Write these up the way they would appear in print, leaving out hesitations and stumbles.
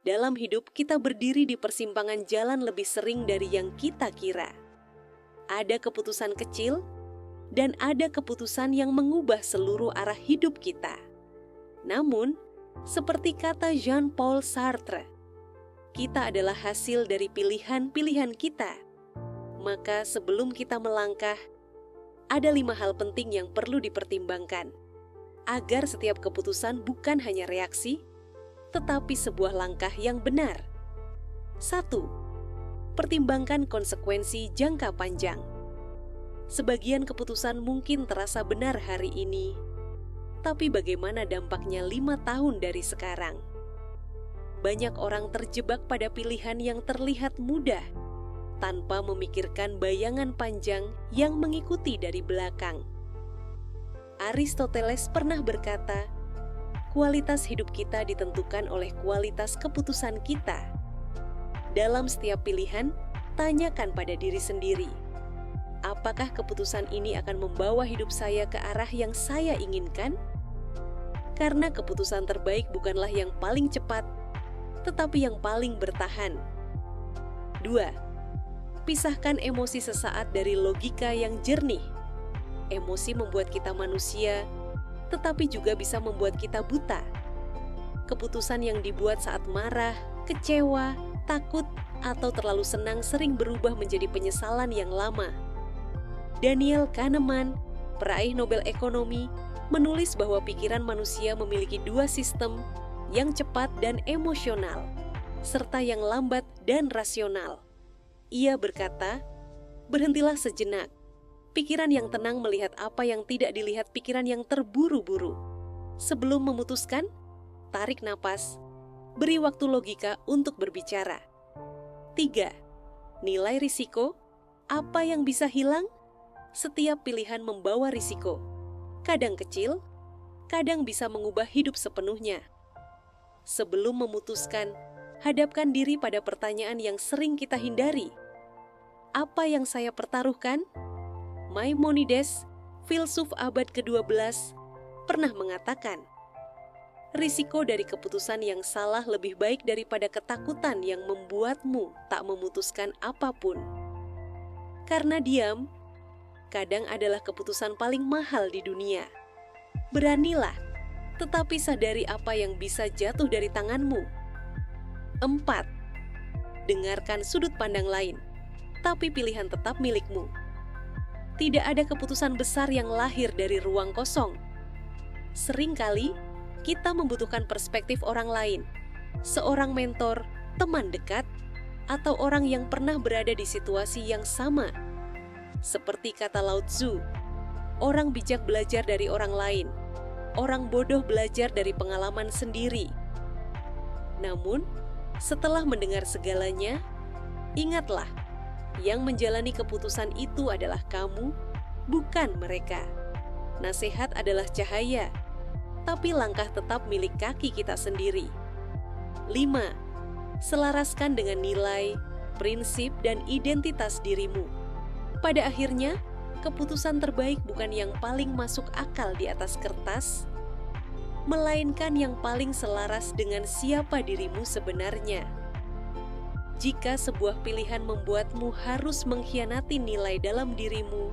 Dalam hidup, kita berdiri di persimpangan jalan lebih sering dari yang kita kira. Ada keputusan kecil, dan ada keputusan yang mengubah seluruh arah hidup kita. Namun, seperti kata Jean-Paul Sartre, kita adalah hasil dari pilihan-pilihan kita. Maka sebelum kita melangkah, ada 5 hal penting yang perlu dipertimbangkan, agar setiap keputusan bukan hanya reaksi, tetapi sebuah langkah yang benar. 1. Pertimbangkan konsekuensi jangka panjang. Sebagian keputusan mungkin terasa benar hari ini, tapi bagaimana dampaknya 5 tahun dari sekarang? Banyak orang terjebak pada pilihan yang terlihat mudah, tanpa memikirkan bayangan panjang yang mengikuti dari belakang. Aristoteles pernah berkata, kualitas hidup kita ditentukan oleh kualitas keputusan kita. Dalam setiap pilihan, tanyakan pada diri sendiri, apakah keputusan ini akan membawa hidup saya ke arah yang saya inginkan? Karena keputusan terbaik bukanlah yang paling cepat, tetapi yang paling bertahan. 2. Pisahkan emosi sesaat dari logika yang jernih. Emosi membuat kita manusia, tetapi juga bisa membuat kita buta. Keputusan yang dibuat saat marah, kecewa, takut, atau terlalu senang sering berubah menjadi penyesalan yang lama. Daniel Kahneman, peraih Nobel Ekonomi, menulis bahwa pikiran manusia memiliki 2 sistem, yang cepat dan emosional, serta yang lambat dan rasional. Ia berkata, berhentilah sejenak. Pikiran yang tenang melihat apa yang tidak dilihat pikiran yang terburu-buru. Sebelum memutuskan, tarik napas, beri waktu logika untuk berbicara. 3. Nilai risiko, apa yang bisa hilang? Setiap pilihan membawa risiko. Kadang kecil, kadang bisa mengubah hidup sepenuhnya. Sebelum memutuskan, hadapkan diri pada pertanyaan yang sering kita hindari. Apa yang saya pertaruhkan? Maimonides, filsuf abad ke-12, pernah mengatakan, risiko dari keputusan yang salah lebih baik daripada ketakutan yang membuatmu tak memutuskan apapun. Karena diam, kadang adalah keputusan paling mahal di dunia. Beranilah, tetapi sadari apa yang bisa jatuh dari tanganmu. 4. Dengarkan sudut pandang lain, tapi pilihan tetap milikmu. Tidak ada keputusan besar yang lahir dari ruang kosong. Seringkali, kita membutuhkan perspektif orang lain, seorang mentor, teman dekat, atau orang yang pernah berada di situasi yang sama. Seperti kata Lao Tzu, orang bijak belajar dari orang lain, orang bodoh belajar dari pengalaman sendiri. Namun, setelah mendengar segalanya, ingatlah, yang menjalani keputusan itu adalah kamu, bukan mereka. Nasihat adalah cahaya, tapi langkah tetap milik kaki kita sendiri. 5. Selaraskan dengan nilai, prinsip, dan identitas dirimu. Pada akhirnya, keputusan terbaik bukan yang paling masuk akal di atas kertas, melainkan yang paling selaras dengan siapa dirimu sebenarnya. Jika sebuah pilihan membuatmu harus mengkhianati nilai dalam dirimu,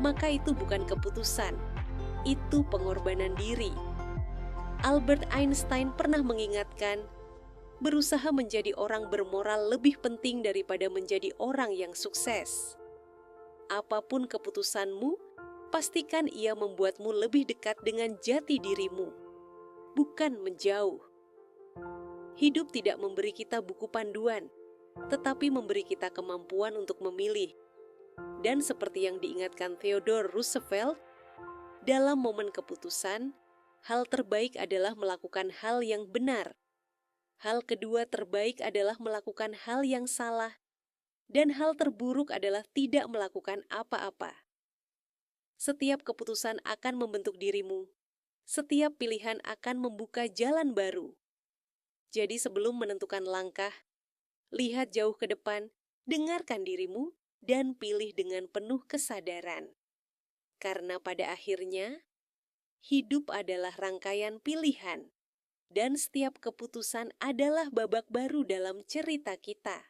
maka itu bukan keputusan, itu pengorbanan diri. Albert Einstein pernah mengingatkan, berusaha menjadi orang bermoral lebih penting daripada menjadi orang yang sukses. Apapun keputusanmu, pastikan ia membuatmu lebih dekat dengan jati dirimu, bukan menjauh. Hidup tidak memberi kita buku panduan, tetapi memberi kita kemampuan untuk memilih. Dan seperti yang diingatkan Theodore Roosevelt, dalam momen keputusan, hal terbaik adalah melakukan hal yang benar. Hal kedua terbaik adalah melakukan hal yang salah. Dan hal terburuk adalah tidak melakukan apa-apa. Setiap keputusan akan membentuk dirimu. Setiap pilihan akan membuka jalan baru. Jadi sebelum menentukan langkah, lihat jauh ke depan, dengarkan dirimu, dan pilih dengan penuh kesadaran. Karena pada akhirnya, hidup adalah rangkaian pilihan, Dan setiap keputusan adalah babak baru dalam cerita kita.